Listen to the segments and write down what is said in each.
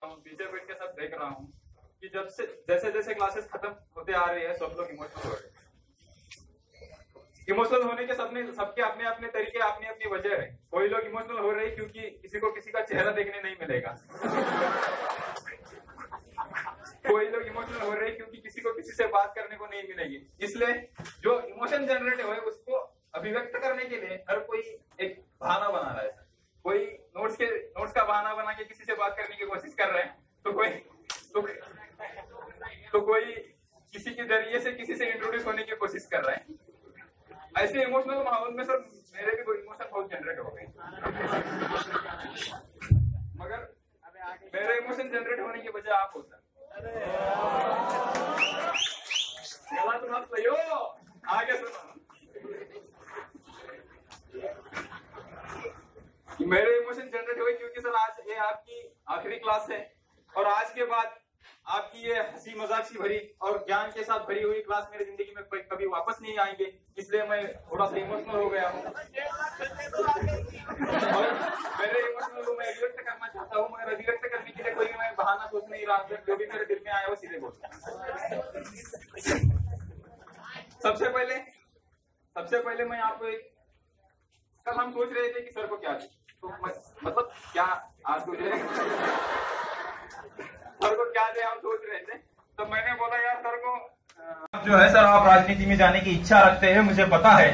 पीछे बैठ के सब देख रहा हूँ कि जब से जैसे जैसे क्लासेस खत्म होते आ रही है सब लोग इमोशनल हो रहे हैं। इमोशनल होने के सबके अपने अपने तरीके अपनी अपनी वजह है। कोई लोग इमोशनल हो रहे हैं क्योंकि किसी को किसी का चेहरा देखने नहीं मिलेगा। कोई लोग इमोशनल हो रहे हैं क्योंकि किसी को किसी से बात करने को नहीं मिलेगी। इसलिए जो इमोशन जनरेट हुए उसको अभिव्यक्त करने के लिए हर कोई एक बहाना बना रहा है। कोई नोट्स का बहाना बना के किसी से बात करने की कोशिश कर रहे हैं, तो कोई किसी के जरिए से किसी से इंट्रोड्यूस होने की कोशिश कर रहे हैं। ऐसे इमोशनल माहौल में सर मेरे भी इमोशन बहुत जनरेट हो गए, मगर मेरे इमोशन जनरेट होने की वजह आप हो सर। गलत मत सही हो, आगे सुनो। मेरे इमोशन जनरेट हुए क्योंकि सर आज ये आपकी आखिरी क्लास है और आज के बाद आपकी ये हंसी मजाक सी भरी और ज्ञान के साथ भरी हुई क्लास मेरी जिंदगी में कभी वापस नहीं आएंगे। इसलिए मैं थोड़ा सा इमोशनल हो गया हूँ और मेरे इमोशनल को मैं अभिव्यक्त करना चाहता हूँ, मगर अभिव्यक्त करने के लिए कोई मैं बहाना सोच नहीं रहा। जो भी मेरे दिल में आया वो सीधे बोलता। सबसे पहले मैं आपको कल हम सोच रहे थे कि सर को क्या दे, तो मतलब क्या आज सोच रहे सर को क्या दे हम सोच रहे थे। तो मैंने बोला यार सर को जो है सर आप राजनीति में जाने की इच्छा रखते हैं, मुझे पता है।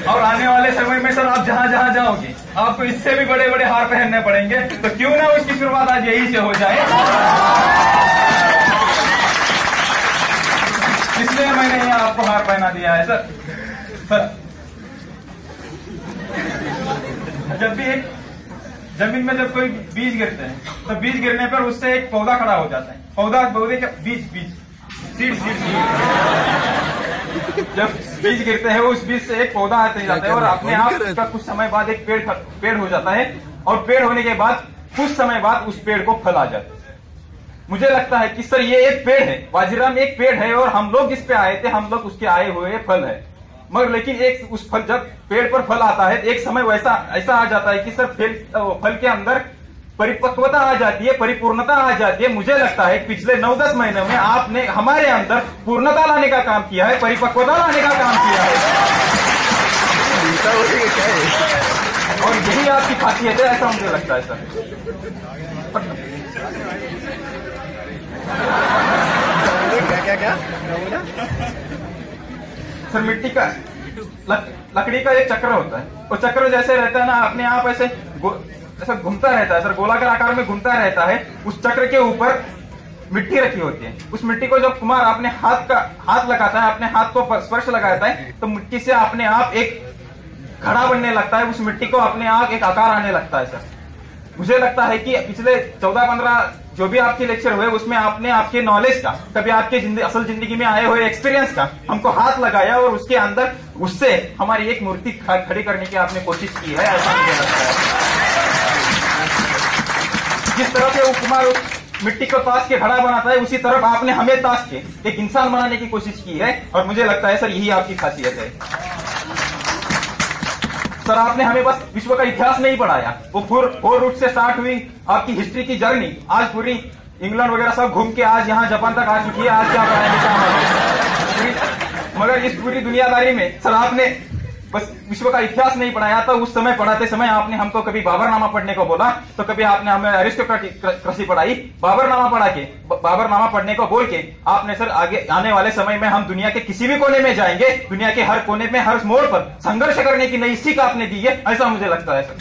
और आने वाले समय में सर आप जहां जहां जाओगे आपको इससे भी बड़े बड़े हार पहनने पड़ेंगे, तो क्यों ना उसकी शुरुआत आज यही से हो जाए। इसलिए मैंने यहाँ आपको हार पहना दिया है सर। जब भी एक जमीन में जब कोई बीज गिरते हैं तो बीज गिरने पर उससे एक पौधा खड़ा हो जाता है। पौधे के बीज सीड जब बीज गिरते हैं उस बीज से एक पौधा आते जाता है और अपने आप उसका कुछ समय बाद एक पेड़ हो जाता है और पेड़ होने के बाद कुछ समय बाद उस पेड़ को फल आ जाता है। मुझे लगता है कि सर ये एक पेड़ है, वाजीराम एक पेड़ है और हम लोग इस पे आए थे, हम लोग उसके आए हुए फल है। मगर लेकिन एक उस फल जब पेड़ पर फल आता है एक समय ऐसा आ जाता है कि सर फल के अंदर परिपक्वता आ जाती है, परिपूर्णता आ जाती है। मुझे लगता है पिछले 9-10 महीने में आपने हमारे अंदर पूर्णता लाने का काम किया है, परिपक्वता लाने का काम किया है और यही आपकी खासियत है, ऐसा मुझे लगता है सर। क्या सर मिट्टी का लकड़ी का एक चक्र होता है, वो चक्र जैसे रहता है ना अपने आप ऐसे घूमता रहता है सर, गोलाकार आकार में घूमता रहता है। उस चक्र के ऊपर मिट्टी रखी होती है। उस मिट्टी को जब कुमार अपने हाथ लगाता है, अपने हाथ को स्पर्श लगाता है तो मिट्टी से अपने आप एक घड़ा बनने लगता है, उस मिट्टी को अपने आप एक आकार आने लगता है सर। मुझे लगता है कि पिछले 14-15 जो भी आपके लेक्चर हुए उसमें आपने आपके नॉलेज का, कभी आपके असल जिंदगी में आए हुए एक्सपीरियंस का हमको हाथ लगाया और उसके अंदर उससे हमारी एक मूर्ति खड़ी करने की आपने कोशिश की है, ऐसा मुझे लगता है। जिस तरह से वो कुमार मिट्टी को ताश के घड़ा बनाता है उसी तरफ आपने हमें ताश के एक इंसान बनाने की कोशिश की है और मुझे लगता है सर यही आपकी खासियत है। सर आपने हमें बस विश्व का इतिहास नहीं पढ़ाया, वो फोर रूट से स्टार्ट हुई आपकी हिस्ट्री की जर्नी आज पूरी इंग्लैंड वगैरह सब घूम के आज यहाँ जापान तक आ चुकी है। आज क्या पढ़ाया मगर इस पूरी दुनियादारी में सर आपने बस विश्व का इतिहास नहीं पढ़ाया था। उस समय पढ़ाते समय आपने हमको कभी बाबरनामा पढ़ने को बोला, तो कभी आपने हमें अरिस्टोक्रेटिक कृषि पढ़ाई। बाबरनामा पढ़ने को बोल के आपने सर आगे आने वाले समय में हम दुनिया के किसी भी कोने में जाएंगे, दुनिया के हर कोने में हर मोड़ पर संघर्ष करने की नई सीख आपने दी है, ऐसा मुझे लगता है सर।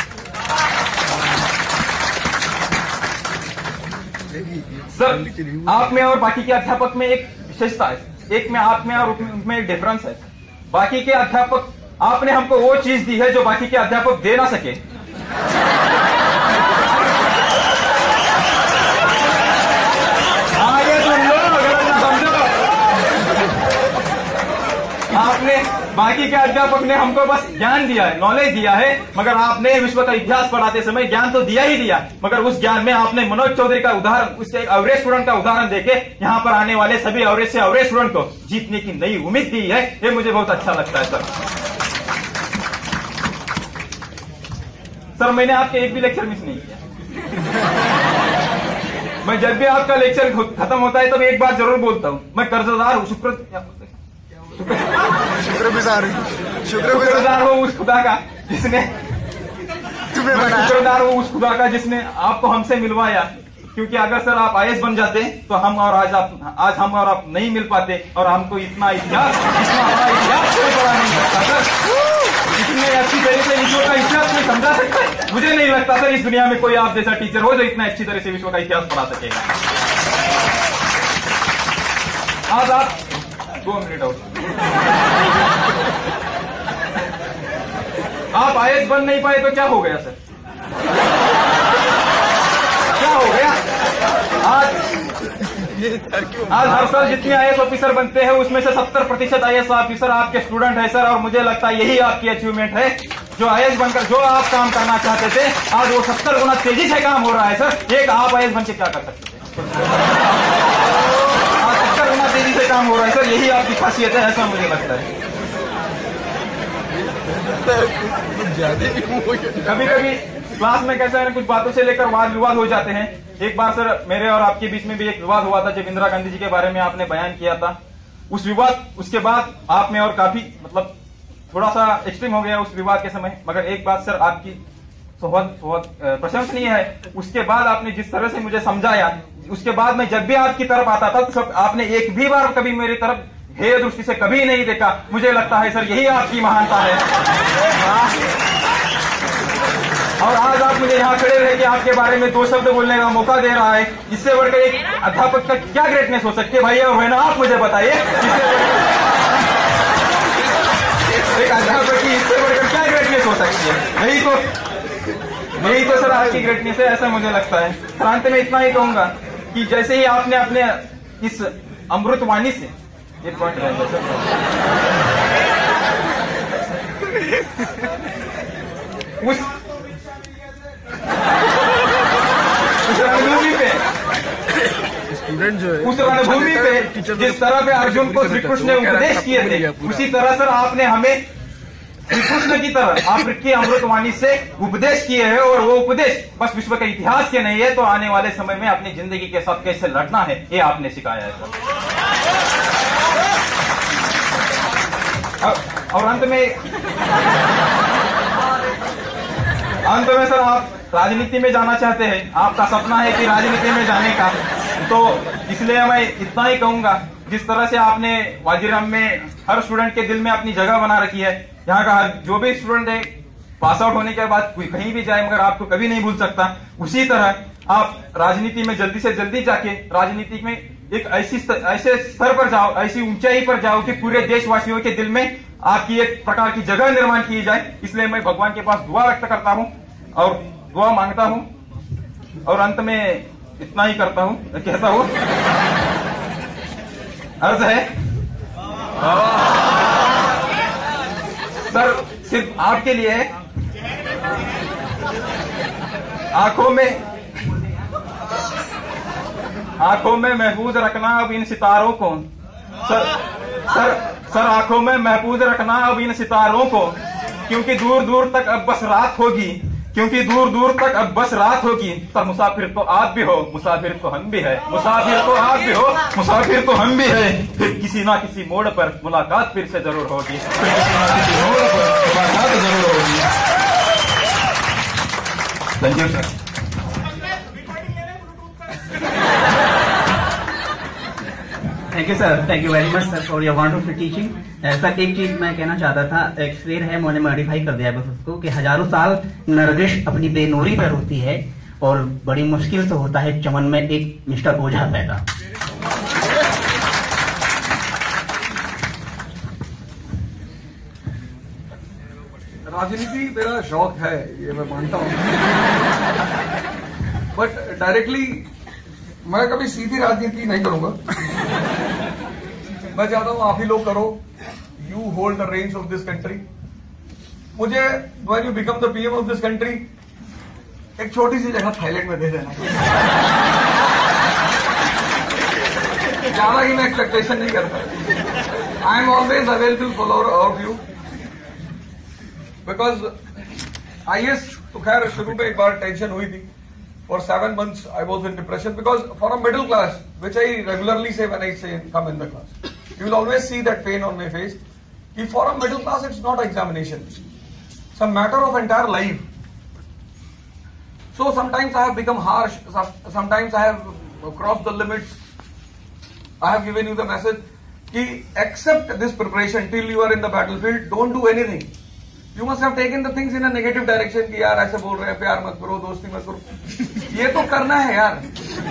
आप में और बाकी के अध्यापक में एक विशेषता है, एक में आप में और उनमें एक डिफरेंस है। बाकी के अध्यापक आपने हमको वो चीज दी है जो बाकी के अध्यापक दे ना सके। आगे सुन लो, अगर ना समझो। आपने बाकी के अध्यापक ने हमको बस ज्ञान दिया है, नॉलेज दिया है, मगर आपने विश्व का इतिहास पढ़ाते समय ज्ञान तो दिया ही दिया, मगर उस ज्ञान में आपने मनोज चौधरी का उदाहरण, उससे एक एवरेज स्टूडेंट का उदाहरण देके यहाँ पर आने वाले सभी एवरेज से एवरेज स्टूडेंट को जीतने की नई उम्मीद दी है। ये मुझे बहुत अच्छा लगता है सर। सर मैंने आपके एक भी लेक्चर मिस नहीं किया। मैं जब भी आपका लेक्चर खत्म होता है तब एक बात जरूर बोलता हूँ, मैं कर्जदार हूँ, शुक्रगुजार हूँ उस खुदा का जिसने शुक्रगुजार हूँ उस खुदा का जिसने आपको हमसे मिलवाया। क्योंकि अगर सर आप आईएएस बन जाते तो हम और आज हम और आप नहीं मिल पाते और हमको इतना इतिहास, इतना बड़ा इतिहास कोई पढ़ा नहीं सकता सर। इतने अच्छी तरीके से विश्व का इतिहास कोई समझा सकता है? मुझे नहीं लगता सर इस दुनिया में कोई आप जैसा टीचर हो जो इतना अच्छी तरह से विश्व का इतिहास पढ़ा सकेगा। आज आप 2 मिनट और आप आईएएस बन नहीं पाए तो क्या हो गया सर? क्या हो गया? आज हर साल जितने आईएएस ऑफिसर बनते हैं उसमें से 70% आईएएस ऑफिसर आपके स्टूडेंट है सर। और मुझे लगता है यही आपकी अचीवमेंट है। जो आईएएस बनकर जो आप काम करना चाहते थे आज वो 70 गुना तेजी से काम हो रहा है सर। एक आप आईएएस बन के क्या कर सकते थे? आज 70 गुना तेजी से काम हो रहा है सर। यही आपकी खासियत है, ऐसा मुझे लगता है। कभी कभी क्लास में कैसा है कुछ बातों से लेकर वाद विवाद हो जाते हैं। एक बार सर मेरे और आपके बीच में भी एक विवाद हुआ था जब इंदिरा गांधी जी के बारे में आपने बयान किया था। उस विवाद उसके बाद आप में और काफी मतलब थोड़ा सा एक्सट्रीम हो गया उस विवाद के समय। मगर एक बात सर आपकी प्रशंसनीय है। उसके बाद आपने जिस तरह से मुझे समझाया, उसके बाद मैं जब भी आपकी तरफ आता था तो सब आपने एक भी बार कभी मेरी तरफ हेय दृष्टि से कभी नहीं देखा। मुझे लगता है सर यही आपकी महानता है। और आज आप मुझे यहाँ खड़े रह के आपके बारे में 2 शब्द बोलने का मौका दे रहा है। इससे बढ़कर एक अध्यापक का क्या ग्रेटनेस हो सकती है भाई और बहनों, आप मुझे बताइए। एक अध्यापक की इससे बढ़कर क्या ग्रेटनेस हो सकती है? यही तो सर आपकी ग्रेटनेस है, ऐसा मुझे लगता है। अंत में इतना ही कहूंगा कि जैसे ही आपने अपने इस अमृतवाणी से एक पॉइंट रहेगा सर, उस रणभूमि पे जिस तरह पे अर्जुन को श्री कृष्ण ने उपदेश किए थे, उसी तरह सर आपने हमें श्री कृष्ण की तरह आपकी अमृतवाणी से उपदेश किए हैं। और वो उपदेश बस विश्व के इतिहास के नहीं है तो आने वाले समय में अपनी जिंदगी के साथ कैसे लड़ना है ये आपने सिखाया है सर। और अंत में सर आप राजनीति में जाना चाहते हैं, आपका सपना है कि राजनीति में जाने का। तो इसलिए मैं इतना ही कहूंगा, जिस तरह से आपने वाजीराम में हर स्टूडेंट के दिल में अपनी जगह बना रखी है, यहाँ का जो भी स्टूडेंट है पास आउट होने के बाद कोई कहीं भी जाए मगर आपको कभी नहीं भूल सकता। उसी तरह आप राजनीति में जल्दी से जल्दी जाके राजनीति में एक ऐसे स्तर पर जाओ, ऐसी ऊंचाई पर जाओ कि पूरे देशवासियों के दिल में आपकी एक प्रकार की जगह निर्माण की जाए। इसलिए मैं भगवान के पास दुआ व्यक्त करता हूँ और दुआ मांगता हूँ और अंत में इतना ही करता हूँ, कहता हूँ अर्ज है सर सिर्फ आपके लिए है। आंखों में महफूज रखना अब इन सितारों को सर आंखों में महफूज रखना अब इन सितारों को, क्योंकि दूर दूर तक अब बस रात होगी, क्योंकि दूर दूर तक अब बस रात होगी। पर मुसाफिर तो आप भी हो, मुसाफिर तो हम भी है, मुसाफिर तो आप भी हो, मुसाफिर तो हम भी है। फिर किसी ना किसी मोड़ पर मुलाकात फिर से जरूर होगी, फिर किसी ना किसी मोड़ पर मुलाकात जरूर होगी। Thank you sir. Thank you sir, thank you very much sir for your wonderful teaching. Sir एक चीज मैं कहना चाहता था, एक शेर है मैंने मॉडिफाई कर दिया बस उसको, कि हजारों साल नरगिस अपनी बेनूरी पर होती है और बड़ी मुश्किल से होता है चमन में एक मिस्टर ओझा पैदा। राजनीति मेरा शौक है, ये मैं मानता हूँ, बट डायरेक्टली मैं कभी सीधी राजनीति नहीं करूंगा। मैं चाहता हूं आप ही लोग करो, you hold the range of this country. मुझे when you become the PM of this country एक छोटी सी जगह थाईलैंड में दे देना। ज्यादा ही मैं एक्सपेक्टेशन नहीं करता। I am always available for all of you, because IAS तो खैर शुरू में एक बार टेंशन हुई थी. For 7 months I was in depression because for a middle class, which I regularly say when I say come in the class, you will always see that pain on my face. Ki for a middle class it's not an examination, it's a matter of entire life. So sometimes I have become harsh, sometimes I have crossed the limits. I have given you the message ki accept this preparation till you are in the battlefield, don't do anything. You must have taken the things in a negative direction कि यार ऐसे बोल रहे हैं, प्यार मत करो, दोस्ती मत करो. ये तो करना है यार,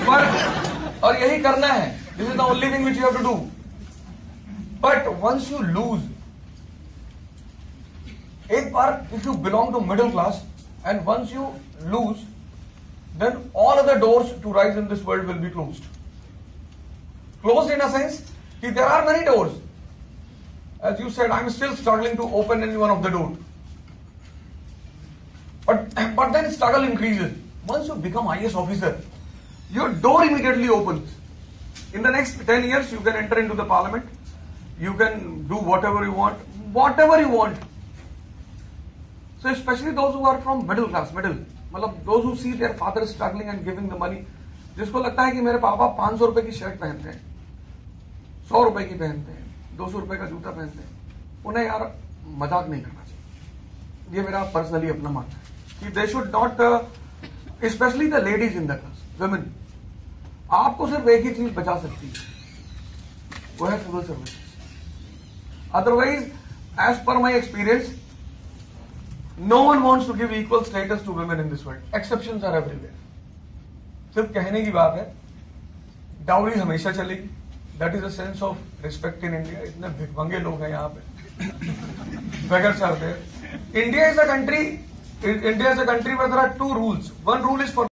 पर और यही करना है. This is the only thing which you have to do. But once you lose, एक बार if you belong to middle class and once you lose, then all other doors to rise in this world will be closed. Closed in a sense कि there are many doors. As you said, I'm still struggling to open any one of the doors. But then struggle increases. Once you become IAS officer, your door immediately opens. In the next 10 years, you can enter into the parliament. You can do whatever you want. Whatever you want. So especially those who are from middle class, मतलब those who see their father struggling and giving the money. जिसको लगता है कि मेरे पापा 500 रुपए की shirt पहनते हैं, 100 रुपए की पहनते हैं, 200 रुपए का जूता पहनते हैं, उन्हें यार मजाक नहीं करना चाहिए. ये मेरा पर्सनली अपना मानना है कि they should not, specially the ladies in the class, women. आपको सिर्फ एक ही चीज बचा सकती है, वो है civil service. Otherwise as per my experience, no one wants to give equal status to women in this world. Exceptions are everywhere. सिर्फ कहने की बात है. डाउरी हमेशा चलेगी. That is a sense of respect in India. इतने भिखमंगे लोग हैं यहाँ पे, beggars are there. India is a country where there are 2 rules. One rule is for